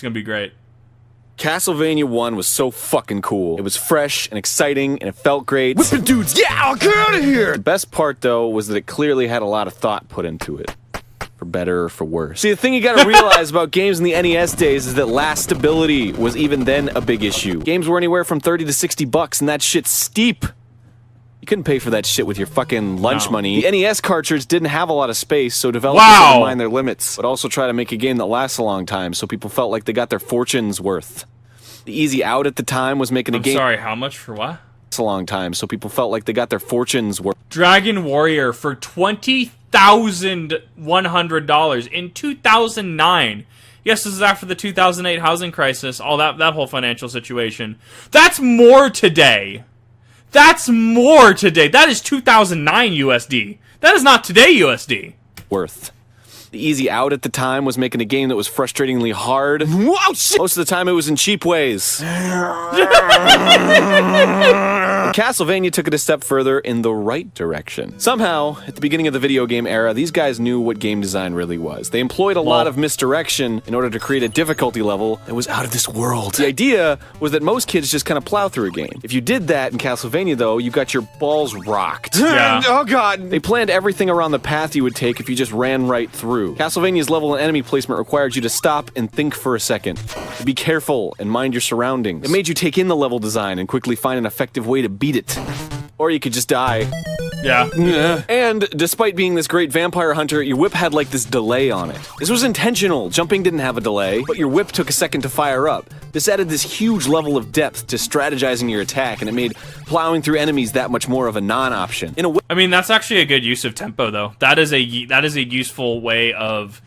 gonna be great. Castlevania 1 was so fucking cool. It was fresh and exciting, and it felt great. Whipping dudes, yeah, I'll get out of here! The best part, though, was that it clearly had a lot of thought put into it. For better or for worse. See, the thing you gotta realize about games in the NES days is that last stability was even then a big issue. Games were anywhere from 30 to 60 bucks, and that shit's steep. You couldn't pay for that shit with your fucking lunch money. The NES cartridge didn't have a lot of space, so developers had to mind their limits, but also try to make a game that lasts a long time, so people felt like they got their fortunes worth. The easy out at the time was making a game— sorry, how much for what? It's a long time, so people felt like they got their fortunes worth. Dragon Warrior for $20,100 in 2009. Yes, this is after the 2008 housing crisis, all that whole financial situation. That's more today. That's more today. That is 2009 USD. That is not today USD. Worth. The easy out at the time was making a game that was frustratingly hard. Whoa, shit! Most of the time it was in cheap ways. And Castlevania took it a step further in the right direction. Somehow, at the beginning of the video game era, these guys knew what game design really was. They employed a lot of misdirection in order to create a difficulty level that was out of this world. The idea was that most kids just kind of plow through a game. If you did that in Castlevania, though, you got your balls rocked. Yeah. Oh god! They planned everything around the path you would take if you just ran right through. Castlevania's level and enemy placement required you to stop and think for a second. To be careful and mind your surroundings. It made you take in the level design and quickly find an effective way to beat it. Or you could just die. Yeah. And despite being this great vampire hunter, your whip had like this delay on it. This was intentional. Jumping didn't have a delay, but your whip took a second to fire up. This added this huge level of depth to strategizing your attack, and it made plowing through enemies that much more of a non-option. In a way, I mean, that's actually a good use of tempo, though. That is a useful way of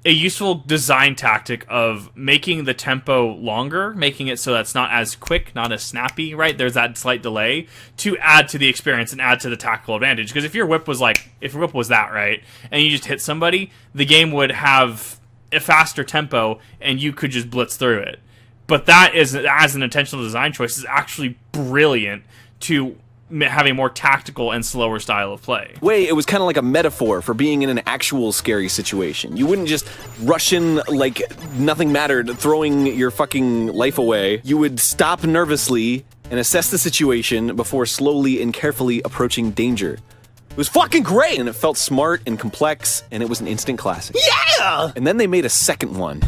a useful design tactic of making the tempo longer, making it so that's not as quick, not as snappy, right? There's that slight delay to add to the experience and add to the tactical advantage. Because if your whip was that, right, and you just hit somebody, the game would have a faster tempo and you could just blitz through it. But that is, as an intentional design choice, is actually brilliant to have a more tactical and slower style of play. It was kind of like a metaphor for being in an actual scary situation. You wouldn't just rush in like nothing mattered, throwing your fucking life away. You would stop nervously and assess the situation before slowly and carefully approaching danger. It was fucking great, and it felt smart and complex, and it was an instant classic. Yeah! And then they made a second one.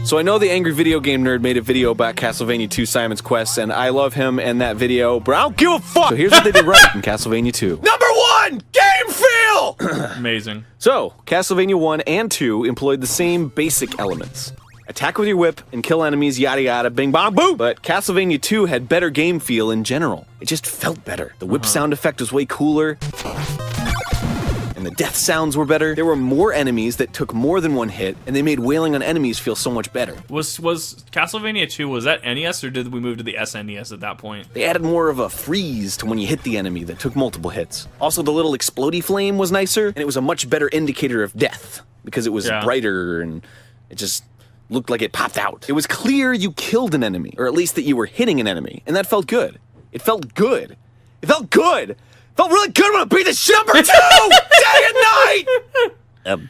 So I know the Angry Video Game Nerd made a video about Castlevania 2 Simon's Quest, and I love him and that video, but I don't give a fuck! So here's what they did right in Castlevania 2. Number 1! Game feel! Amazing. So, Castlevania 1 and 2 employed the same basic elements. Attack with your whip and kill enemies, yada yada, bing bong boom! But Castlevania 2 had better game feel in general. It just felt better. The whip sound effect was way cooler. And the death sounds were better. There were more enemies that took more than one hit, and they made wailing on enemies feel so much better. Was Castlevania 2, was that NES, or did we move to the SNES at that point? They added more of a freeze to when you hit the enemy that took multiple hits. Also, the little explodey flame was nicer, and it was a much better indicator of death, because it was brighter, and it just looked like it popped out. It was clear you killed an enemy, or at least that you were hitting an enemy, and that felt good. It felt good. It felt good! Felt really good when I beat the shit number 2! Day and night!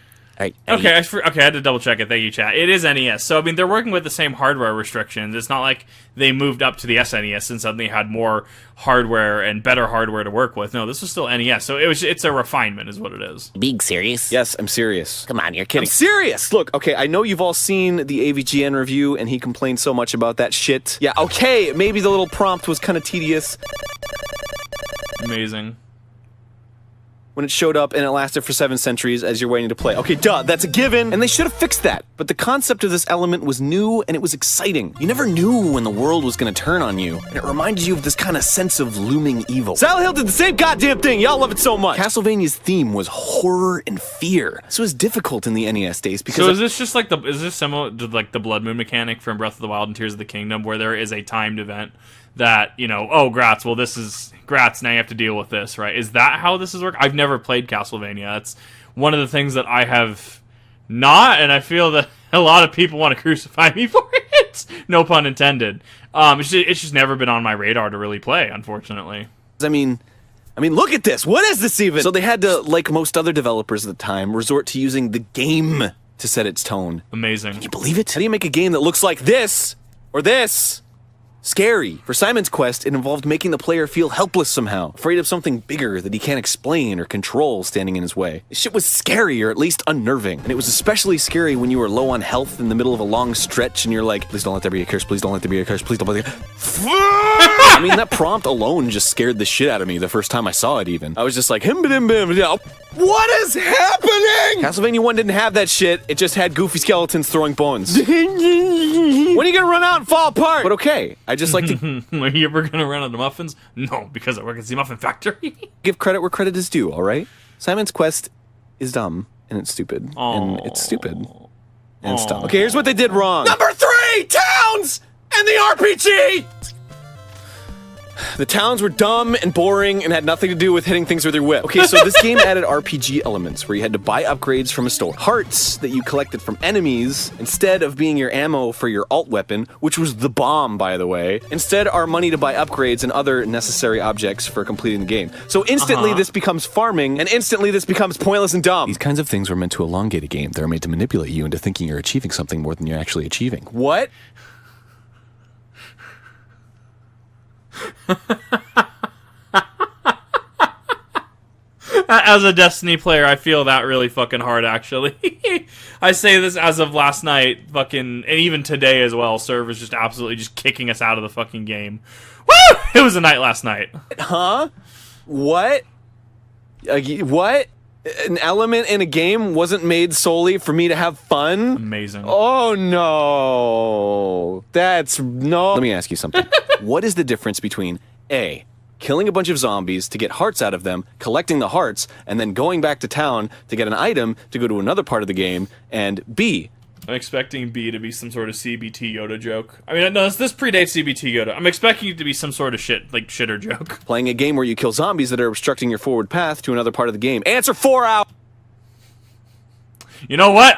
Okay, I had to double check it. Thank you, chat. It is NES. So, I mean, they're working with the same hardware restrictions. It's not like they moved up to the SNES and suddenly had more hardware and better hardware to work with. No, this was still NES. So it's a refinement is what it is. Being serious? Yes, I'm serious. Come on, you're kidding. I'm serious! Look, okay, I know you've all seen the AVGN review, and he complained so much about that shit. Yeah, okay, maybe the little prompt was kind of tedious. Amazing. When it showed up and it lasted for 7 centuries as you're waiting to play. Okay, duh, that's a given, and they should have fixed that. But the concept of this element was new and it was exciting. You never knew when the world was gonna turn on you, and it reminded you of this kind of sense of looming evil. Silent Hill did the same goddamn thing, y'all love it so much. Castlevania's theme was horror and fear. This was difficult in the NES days because— So is this just like is this similar to like the Blood Moon mechanic from Breath of the Wild and Tears of the Kingdom, where there is a timed event that, you know, oh, Gratz, well, this is Gratz, now you have to deal with this, right? Is that how this is working? I've never played Castlevania. That's one of the things that I have not, and I feel that a lot of people want to crucify me for it. No pun intended. It's just never been on my radar to really play, unfortunately. I mean, look at this. What is this even? So they had to, like most other developers at the time, resort to using the game to set its tone. Amazing. Can you believe it? How do you make a game that looks like this? Or this? Scary. For Simon's Quest, it involved making the player feel helpless somehow, afraid of something bigger that he can't explain or control standing in his way. This shit was scary, or at least unnerving. And it was especially scary when you were low on health in the middle of a long stretch and you're like, please don't let there be a curse, please don't let there be a curse, please don't let there be a... I mean, that prompt alone just scared the shit out of me the first time I saw it even. I was just like, what is happening? Castlevania 1 didn't have that shit, it just had goofy skeletons throwing bones. When are you gonna run out and fall apart? But okay, I just like to... Are you ever gonna run out of muffins? No, because I work at the Muffin Factory. Give credit where credit is due, alright? Simon's Quest is dumb, and it's stupid. Aww. And it's stupid. And it's dumb. Okay, here's what they did wrong. Number 3! Towns! And the RPG! The towns were dumb and boring and had nothing to do with hitting things with your whip. Okay, so this game added RPG elements where you had to buy upgrades from a store. Hearts that you collected from enemies instead of being your ammo for your alt weapon, which was the bomb, by the way. Instead are money to buy upgrades and other necessary objects for completing the game. So instantly this becomes farming, and instantly this becomes pointless and dumb. These kinds of things were meant to elongate a game. They're made to manipulate you into thinking you're achieving something more than you're actually achieving. What? As a Destiny player, I feel that really fucking hard, actually. I say this as of last night, fucking, and even today as well. Serve is just absolutely just kicking us out of the fucking game. Woo! It was a night last night. Huh? What? What? An element in a game wasn't made solely for me to have fun? Amazing. Oh no. That's no. Let me ask you something. What is the difference between A, killing a bunch of zombies to get hearts out of them, collecting the hearts, and then going back to town to get an item to go to another part of the game, and B, I'm expecting B to be some sort of CBT Yoda joke. I mean, no, this predates CBT Yoda. I'm expecting it to be some sort of shitter joke. Playing a game where you kill zombies that are obstructing your forward path to another part of the game. Answer 4 hours. You know what?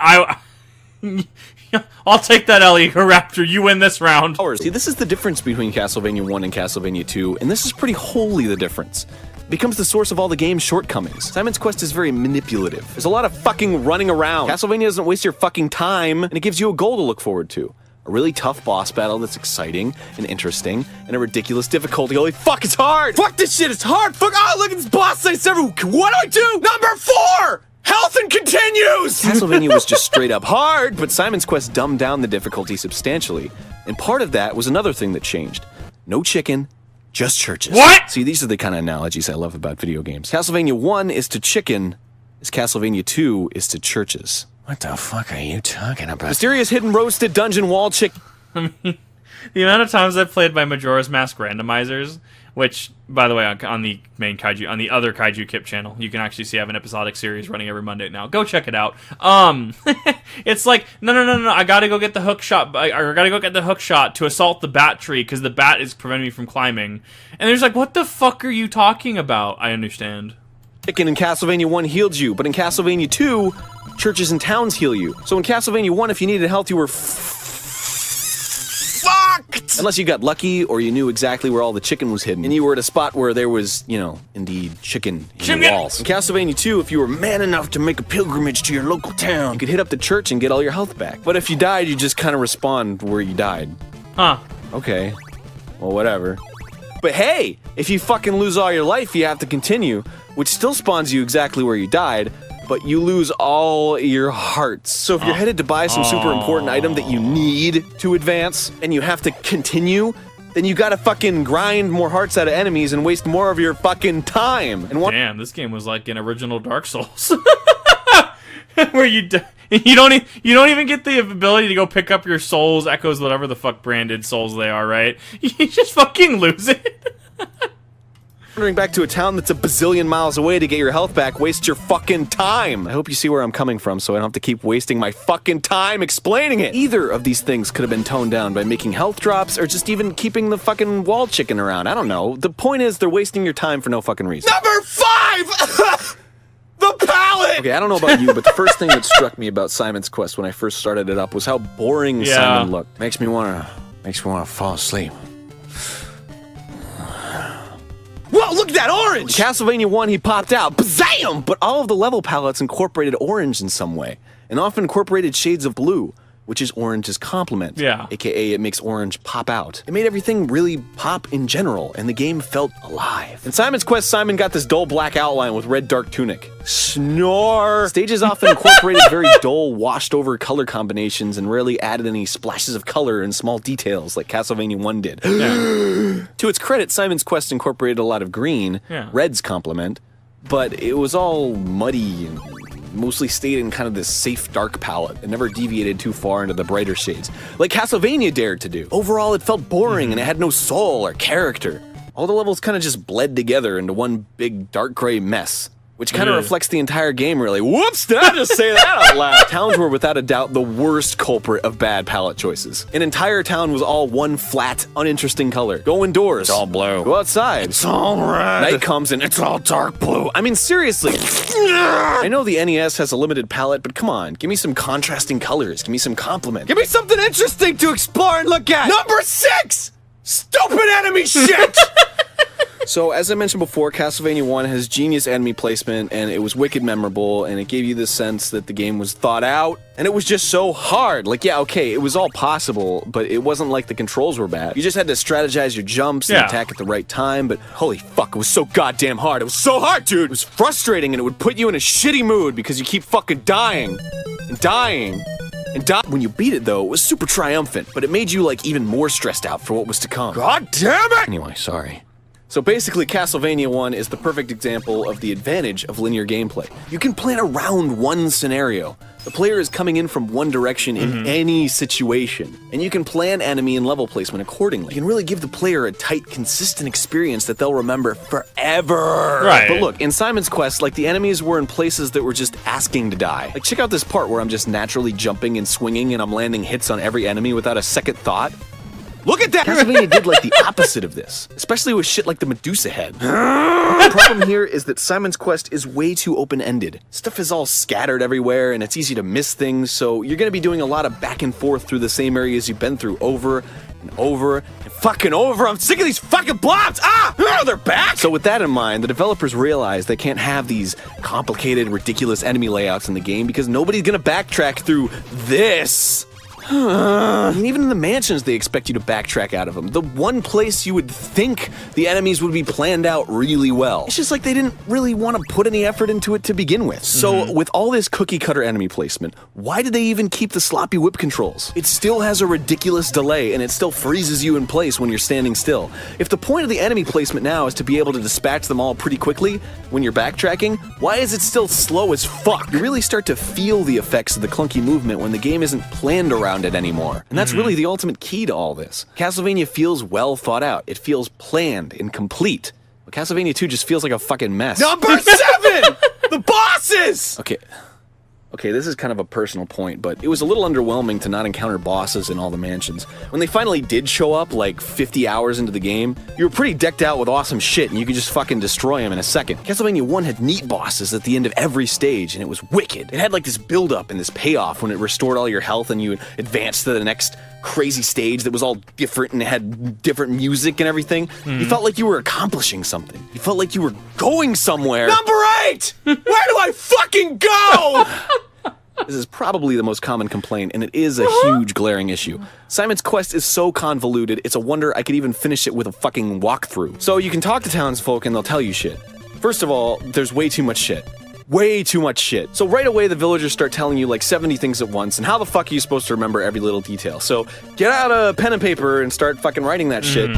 I'll take that, Egoraptor. You win this round. See, this is the difference between Castlevania 1 and Castlevania 2, and this is pretty wholly the difference. It becomes the source of all the game's shortcomings. Simon's Quest is very manipulative. There's a lot of fucking running around. Castlevania doesn't waste your fucking time, and it gives you a goal to look forward to. A really tough boss battle that's exciting and interesting, and a ridiculous difficulty. Holy fuck, it's hard! Fuck this shit, it's hard! Fuck, oh, look at this boss face everywhere! What do I do? Number 4! Health and continues! Castlevania was just straight up hard, but Simon's Quest dumbed down the difficulty substantially. And part of that was another thing that changed. No chicken, just churches. What? See, these are the kind of analogies I love about video games. Castlevania 1 is to chicken, as Castlevania 2 is to churches. What the fuck are you talking about? Mysterious hidden roasted dungeon wall chicken. I mean, the amount of times I've played by Majora's Mask randomizers, which, by the way, on the main Kaiju, on the other Kaiju Kip channel, you can actually see I have an episodic series running every Monday now. Go check it out. It's like, no, I gotta go get the hook shot, I gotta go get the hook shot to assault the bat tree, because the bat is preventing me from climbing. And there's like, what the fuck are you talking about? I understand. Chicken in Castlevania 1 healed you, but in Castlevania 2, churches and towns heal you. So in Castlevania 1, if you needed health, you were fucked! Unless you got lucky, or you knew exactly where all the chicken was hidden, and you were at a spot where there was, you know, indeed, chicken in the walls. In Castlevania 2, if you were man enough to make a pilgrimage to your local town, you could hit up the church and get all your health back. But if you died, you just kind of respawn where you died. Huh. Okay. Well, whatever. But hey, if you fucking lose all your life, you have to continue, which still spawns you exactly where you died, but you lose all your hearts. So if you're headed to buy some super important item that you need to advance, and you have to continue, then you gotta fucking grind more hearts out of enemies and waste more of your fucking time. And damn, this game was like an original Dark Souls. Where you don't even get the ability to go pick up your souls, echoes, whatever the fuck branded souls they are, right? You just fucking lose it. Wandering back to a town that's a bazillion miles away to get your health back wastes your fucking time. I hope you see where I'm coming from so I don't have to keep wasting my fucking time explaining it. Either of these things could have been toned down by making health drops or just even keeping the fucking wall chicken around. I don't know. The point is they're wasting your time for no fucking reason. Number 5! The palette! Okay, I don't know about you, but the first thing that struck me about Simon's Quest when I first started it up was how boring Simon looked. Makes me wanna fall asleep. Whoa, look, that orange! Castlevania 1, he popped out. Bzam! But all of the level palettes incorporated orange in some way, and often incorporated shades of blue, which is orange's complement. Yeah. AKA it makes orange pop out. It made everything really pop in general, and the game felt alive. In Simon's Quest, Simon got this dull black outline with red dark tunic. Snore! Stages often incorporated very dull, washed over color combinations and rarely added any splashes of color and small details like Castlevania 1 did. Yeah. To its credit, Simon's Quest incorporated a lot of green, red's complement, but it was all muddy and mostly stayed in kind of this safe dark palette and never deviated too far into the brighter shades, like Castlevania dared to do. Overall, it felt boring and it had no soul or character. All the levels kind of just bled together into one big dark gray mess, which kind of reflects the entire game, really. Whoops, did I just say that out loud? Towns were without a doubt the worst culprit of bad palette choices. An entire town was all one flat, uninteresting color. Go indoors. It's all blue. Go outside. It's all red. Night comes and it's all dark blue. I mean, seriously. I know the NES has a limited palette, but come on, give me some contrasting colors. Give me some complement. Give me something interesting to explore and look at. Number 6! Stupid enemy shit! So, as I mentioned before, Castlevania 1 has genius enemy placement, and it was wicked memorable, and it gave you the sense that the game was thought out, and it was just so hard. Like, yeah, okay, it was all possible, but it wasn't like the controls were bad. You just had to strategize your jumps and attack at the right time, but holy fuck, it was so goddamn hard. It was so hard, dude! It was frustrating, and it would put you in a shitty mood because you keep fucking dying, and dying, and dying. When you beat it, though, it was super triumphant, but it made you, like, even more stressed out for what was to come. God damn it! Anyway, sorry. So basically, Castlevania 1 is the perfect example of the advantage of linear gameplay. You can plan around one scenario. The player is coming in from one direction in any situation, and you can plan enemy and level placement accordingly. You can really give the player a tight, consistent experience that they'll remember forever. Right. But look, in Simon's Quest, like, the enemies were in places that were just asking to die. Like, check out this part where I'm just naturally jumping and swinging and I'm landing hits on every enemy without a second thought. Look at that! Castlevania did like the opposite of this, especially with shit like the Medusa head. The problem here is that Simon's Quest is way too open-ended. Stuff is all scattered everywhere, and it's easy to miss things, so you're gonna be doing a lot of back and forth through the same areas you've been through over and over and fucking over. I'm sick of these fucking blobs! Ah! They're back! So with that in mind, the developers realize they can't have these complicated, ridiculous enemy layouts in the game because nobody's gonna backtrack through this. I mean, even in the mansions, they expect you to backtrack out of them. The one place you would think the enemies would be planned out really well. It's just like they didn't really want to put any effort into it to begin with. So, with all this cookie-cutter enemy placement, why did they even keep the sloppy whip controls? It still has a ridiculous delay, and it still freezes you in place when you're standing still. If the point of the enemy placement now is to be able to dispatch them all pretty quickly when you're backtracking, why is it still slow as fuck? You really start to feel the effects of the clunky movement when the game isn't planned around it anymore. And that's really the ultimate key to all this. Castlevania feels well thought out. It feels planned and complete. But Castlevania 2 just feels like a fucking mess. Number 7! The bosses! Okay, this is kind of a personal point, but it was a little underwhelming to not encounter bosses in all the mansions. When they finally did show up, like 50 hours into the game, you were pretty decked out with awesome shit, and you could just fucking destroy them in a second. Castlevania 1 had neat bosses at the end of every stage, and it was wicked. It had like this build-up and this payoff when it restored all your health and you advanced to the next crazy stage that was all different and it had different music and everything. You felt like you were accomplishing something. You felt like you were going somewhere. Number 8! Where do I fucking go? This is probably the most common complaint, and it is a huge glaring issue. Simon's Quest is so convoluted, it's a wonder I could even finish it with a fucking walkthrough. So you can talk to townsfolk and they'll tell you shit. First of all, there's way too much shit. Way too much shit. So right away the villagers start telling you like 70 things at once, and how the fuck are you supposed to remember every little detail? So get out a pen and paper and start fucking writing that shit.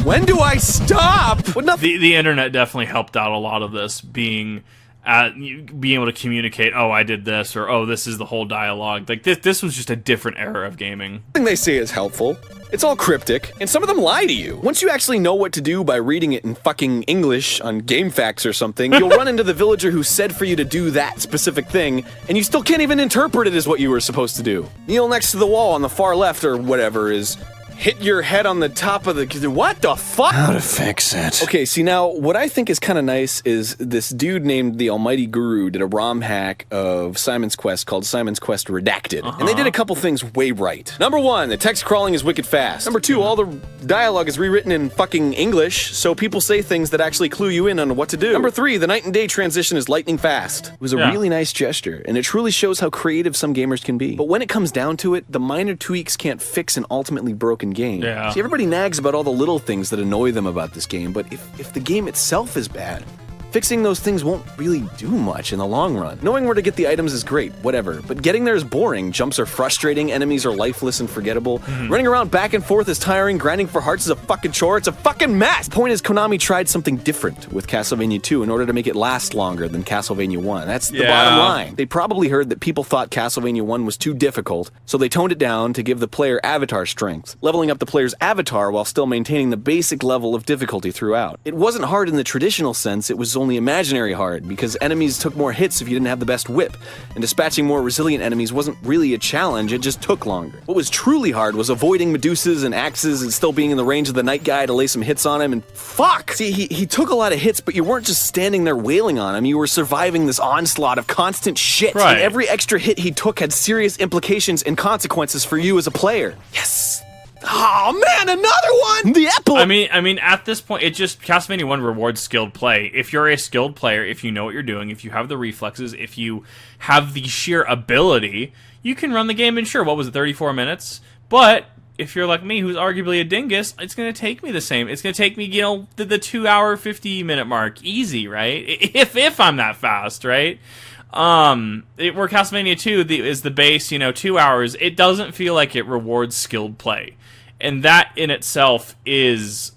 When do I stop? The internet definitely helped out a lot of this, being able to communicate, oh, I did this, or oh, this is the whole dialogue. Like this was just a different era of gaming. Nothing they say is helpful. It's all cryptic, and some of them lie to you. Once you actually know what to do by reading it in fucking English on GameFAQs or something, you'll run into the villager who said for you to do that specific thing, and you still can't even interpret it as what you were supposed to do. Kneel next to the wall on the far left or whatever is hit your head on the top of the... What the fuck? How to fix it. Okay, see now, what I think is kind of nice is this dude named the Almighty Guru did a ROM hack of Simon's Quest called Simon's Quest Redacted. And they did a couple things way right. Number 1, the text crawling is wicked fast. Number 2, all the dialogue is rewritten in fucking English, so people say things that actually clue you in on what to do. Number 3, the night and day transition is lightning fast. It was a really nice gesture, and it truly shows how creative some gamers can be. But when it comes down to it, the minor tweaks can't fix an ultimately broken game. See, everybody nags about all the little things that annoy them about this game, but if the game itself is bad, fixing those things won't really do much in the long run. Knowing where to get the items is great, whatever, but getting there is boring. Jumps are frustrating, enemies are lifeless and forgettable. Running around back and forth is tiring, grinding for hearts is a fucking chore, it's a fucking mess! The point is, Konami tried something different with Castlevania 2 in order to make it last longer than Castlevania 1. That's the bottom line. They probably heard that people thought Castlevania 1 was too difficult, so they toned it down to give the player avatar strength, leveling up the player's avatar while still maintaining the basic level of difficulty throughout. It wasn't hard in the traditional sense, it was only imaginary hard, because enemies took more hits if you didn't have the best whip, and dispatching more resilient enemies wasn't really a challenge, it just took longer. What was truly hard was avoiding Medusas and axes and still being in the range of the night guy to lay some hits on him, and fuck! See, he took a lot of hits, but you weren't just standing there wailing on him, you were surviving this onslaught of constant shit, and every extra hit he took had serious implications and consequences for you as a player. Yes! Oh man, another one! The apple! I mean, at this point, it just, Castlevania 1 rewards skilled play. If you're a skilled player, if you know what you're doing, if you have the reflexes, if you have the sheer ability, you can run the game in, sure, what was it, 34 minutes? But if you're like me, who's arguably a dingus, it's going to take me the same. It's going to take me, you know, the 2 hour, 50-minute mark. Easy, right? If I'm that fast, right? Where Castlevania 2 is the base, you know, 2 hours, it doesn't feel like it rewards skilled play. And that in itself is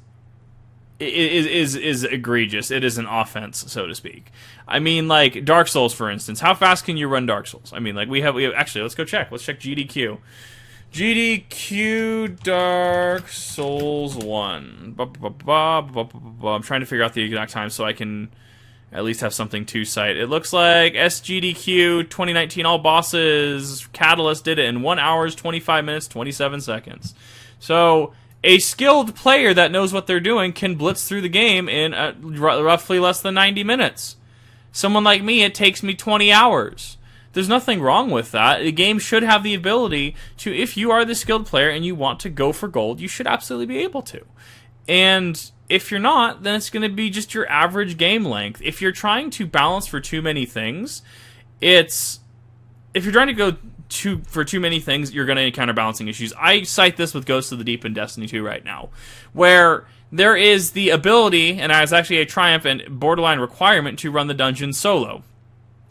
egregious. It is an offense, so to speak. I mean, like Dark Souls, for instance. How fast can you run Dark Souls? I mean, like we have actually. Let's go check. Let's check GDQ. GDQ Dark Souls 1. I'm trying to figure out the exact time so I can at least have something to cite. It looks like SGDQ 2019 all bosses. Catalyst did it in 1 hour, 25 minutes, 27 seconds. So, a skilled player that knows what they're doing can blitz through the game in roughly less than 90 minutes. Someone like me, it takes me 20 hours. There's nothing wrong with that. The game should have the ability to, if you are the skilled player and you want to go for gold, you should absolutely be able to. And if you're not, then it's going to be just your average game length. If you're trying to balance for too many things, if you're trying to go for too many things, you're going to encounter balancing issues. I cite this with Ghosts of the Deep in Destiny 2 right now, where there is the ability, and it's actually a triumph and borderline requirement to run the dungeon solo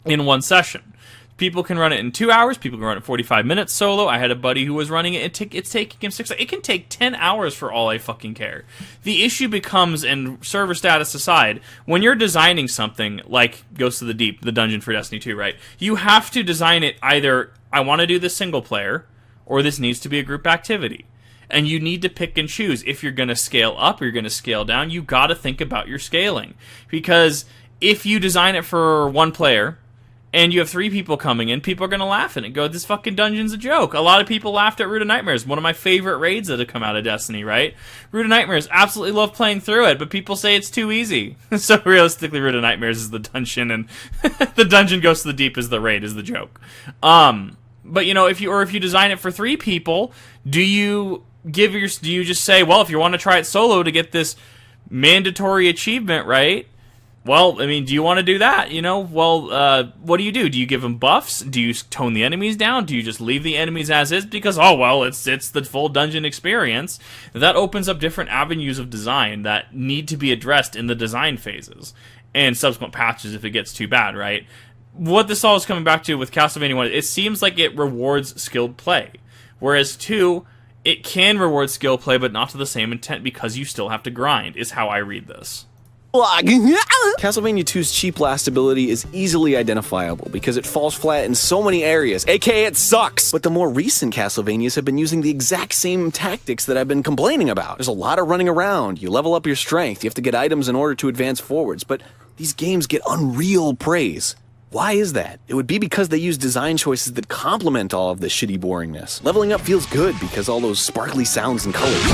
in one session. People can run it in 2 hours. People can run it 45 minutes solo. I had a buddy who was running it. It's taking him 6 hours. It can take 10 hours for all I fucking care. The issue becomes, and server status aside, when you're designing something like Ghosts of the Deep, the dungeon for Destiny 2, right? You have to design it either, I want to do this single player, or this needs to be a group activity. And you need to pick and choose. If you're going to scale up or you're going to scale down, you got to think about your scaling. Because if you design it for one player, and you have 3 people coming in, people are going to laugh at it and go, this fucking dungeon's a joke. A lot of people laughed at Root of Nightmares, one of my favorite raids that have come out of Destiny, right? Root of Nightmares, absolutely love playing through it, but people say it's too easy. So realistically, Root of Nightmares is the dungeon, and the dungeon Goes to the Deep is the raid, is the joke. But, you know, if you design it for 3 people, do you just say, well, if you want to try it solo to get this mandatory achievement, right? Well, I mean, do you want to do that? You know, well, what do? Do you give them buffs? Do you tone the enemies down? Do you just leave the enemies as is? Because, oh, well, it's the full dungeon experience. That opens up different avenues of design that need to be addressed in the design phases and subsequent patches if it gets too bad, right? What this all is coming back to with Castlevania 1, it seems like it rewards skilled play. Whereas 2, it can reward skill play, but not to the same intent because you still have to grind, is how I read this. Castlevania 2's cheap lastability is easily identifiable because it falls flat in so many areas, aka it sucks! But the more recent Castlevanias have been using the exact same tactics that I've been complaining about. There's a lot of running around, you level up your strength, you have to get items in order to advance forwards, but these games get unreal praise. Why is that? It would be because they use design choices that complement all of this shitty boringness. Leveling up feels good because all those sparkly sounds and colors.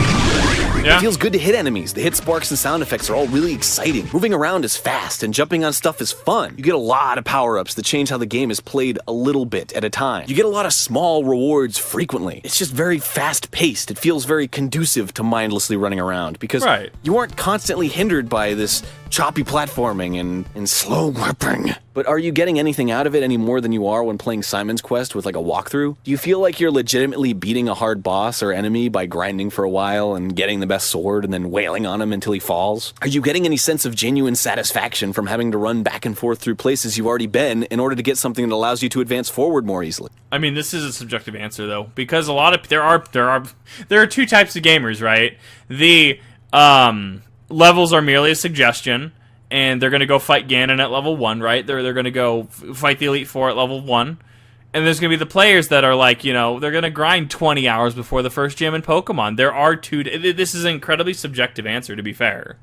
Yeah. It feels good to hit enemies. The hit sparks and sound effects are all really exciting. Moving around is fast, and jumping on stuff is fun. You get a lot of power-ups that change how the game is played a little bit at a time. You get a lot of small rewards frequently. It's just very fast-paced. It feels very conducive to mindlessly running around because you aren't constantly hindered by this choppy platforming and slow gripping. But are you getting anything out of it any more than you are when playing Simon's Quest with like a walkthrough? Do you feel like you're legitimately beating a hard boss or enemy by grinding for a while and getting the best sword and then wailing on him until he falls? Are you getting any sense of genuine satisfaction from having to run back and forth through places you've already been in order to get something that allows you to advance forward more easily? I mean, this is a subjective answer though, because a lot of there are two types of gamers, right? The levels are merely a suggestion, and there going to go fight Ganon at level 1, right? They're going to go fight the Elite Four at level 1. And there's going to be the players that are like, you know, they're going to grind 20 hours before the first gym in Pokemon. There are two... This is an incredibly subjective answer, to be fair.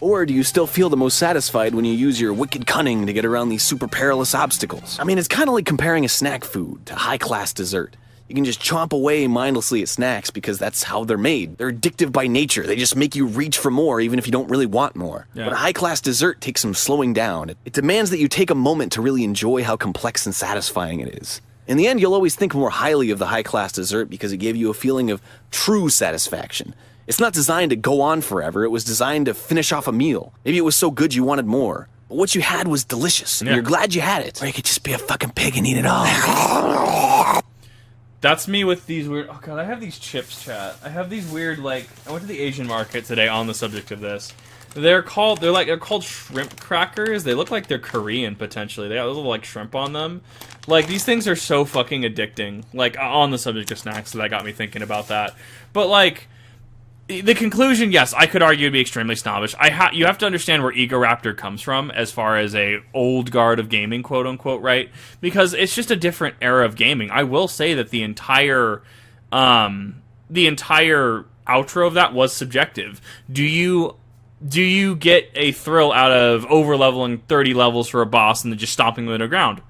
Or do you still feel the most satisfied when you use your wicked cunning to get around these super perilous obstacles? I mean, it's kind of like comparing a snack food to high-class dessert. You can just chomp away mindlessly at snacks because that's how they're made. They're addictive by nature. They just make you reach for more even if you don't really want more. Yeah. But a high-class dessert takes some slowing down. It demands that you take a moment to really enjoy how complex and satisfying it is. In the end, you'll always think more highly of the high-class dessert because it gave you a feeling of true satisfaction. It's not designed to go on forever. It was designed to finish off a meal. Maybe it was so good you wanted more. But what you had was delicious, and you're glad you had it. Or you could just be a fucking pig and eat it all. That's me with these weird... Oh, God, I have these chips, chat. I have these weird, like... I went to the Asian market today on the subject of this. They're called shrimp crackers. They look like they're Korean, potentially. They got little, like, shrimp on them. Like, these things are so fucking addicting. Like, on the subject of snacks, so that got me thinking about that. But, like... The conclusion, yes, I could argue would be extremely snobbish. You have to understand where Egoraptor comes from as far as a old guard of gaming, quote unquote, right? Because it's just a different era of gaming. I will say that the entire outro of that was subjective. Do you get a thrill out of over-leveling 30 levels for a boss and then just stomping them to the ground?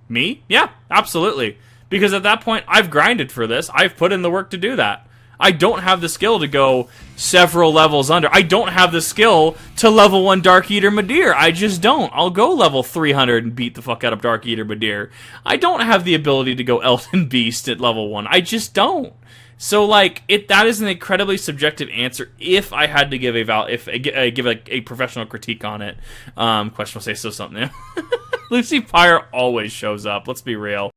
Me? Yeah, absolutely. Because at that point, I've grinded for this. I've put in the work to do that. I don't have the skill to go several levels under. I don't have the skill to level 1 Dark Eater Madeir. I just don't. I'll go level 300 and beat the fuck out of Dark Eater Madeir. I don't have the ability to go Elden Beast at level 1. I just don't. So, like, that is an incredibly subjective answer. If I had to give a professional critique on it, question will say so something. Lucy Pyre always shows up. Let's be real.